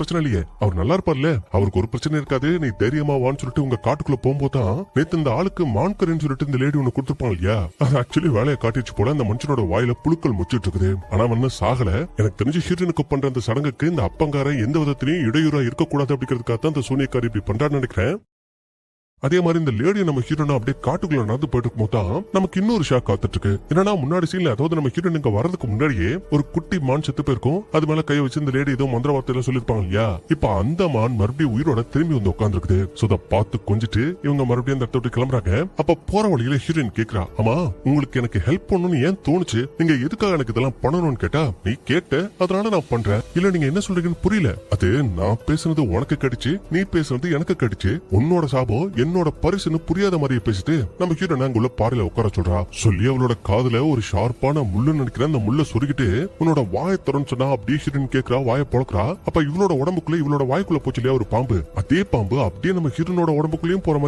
பிரச்சனை இல்லையே, அவர் நல்லா இருப்பார்ல, அவருக்கு ஒரு பிரச்சனை இருக்காது, நீ தைரியமா வான்னு சொல்லிட்டு உங்க காட்டுக்குள்ள போகும்போதுதான் நேத்து இந்த ஆளுக்கு மான்கரின்னு சொல்லிட்டு இந்த லேடி ஒண்ணு கொடுத்துருப்பாங்க இல்லையா, அது ஆக்சுவலி வேலையை காட்டிச்சு போல அந்த மனுஷனோட வாயில புழுக்கள் முச்சிட்டு இருக்குது. ஆனா வந்து சாகல. எனக்கு தெரிஞ்சு ஹீரோனுக்கு பண்ற அந்த சடங்குக்கு இந்த அப்பங்காரன் எந்த விதத்திலையும் இடையூறா இருக்கக்கூடாது அப்படிங்கிறதுக்காக தான் அந்த சூனியக்காரி இப்படி பண்றான்னு நினைக்கிறேன். அதே மாதிரி இந்த லேடியை நம்ம ஹீரோனா அப்படியே காட்டுக்குள்ள நடந்து போயிட்டு இருக்கும்போது தான் நமக்கு இன்னொரு ஷாக் காத்துட்டு இருக்கு. என்னன்னா முன்னாடி சீன்ல, அதாவது நம்ம ஹீரோன் இங்க வரதுக்கு முன்னாடியே ஒரு குட்டி மான் செத்து போயிருக்கும். அது மேல கையை வச்சு இந்த லேடி ஏதோ மந்திர வார்த்தையில சொல்லிருப்பாங்க இல்லையா, இப்ப அந்த மான் மறுபடியும் உயிரோட திரும்பி வந்து உட்காந்துருக்குது. சோ அதை பார்த்து கொஞ்சிட்டு இவங்க மறுபடியும் அந்த இடத்த விட்டு கிளம்புறாங்க. அப்ப போற வழியில ஹீரோயின் கேக்குறா, ஆமா உங்களுக்கு எனக்கு ஹெல்ப் பண்ணணும்னு ஏன் தோணுச்சு, நீங்க எதுக்காக எனக்கு இதெல்லாம் பண்ணணும்னு கேட்டா, நீ கேட்ட அதனால நான் பண்றேன், இல்ல நீங்க என்ன சொல்றீங்கன்னு புரியல, அது நான் பேசுனது உனக்கு கடிச்சு, நீ பேசுனது எனக்கு கடிச்சு, உன்னோட சாபம் என்னோட பரிசுன்னு புரியாத மாதிரியே பேசிட்டு நம்ம ஹீரோன் அங்குள்ள பாறையில உட்கார சொல்றா. சொல்லி அவளோட காதுல ஒரு ஷார்ப்பான முள்ளு நினைக்கிறேன் அந்த முள்ள சொருகிட்டு உன்னோட வாயை திறன்னு சொன்னா அப்படியே ஹீரோன் கேக்குறா, வாயை பொழக்கிறா. அப்ப இவளோட உடம்புக்குள்ள இவளோட வாய்க்குள்ள போச்சு இல்லையா ஒரு பாம்பு, அதே பாம்பு அப்படியே நம்ம ஹீரோனோட உடம்புக்குள்ளேயும் போற மாதிரி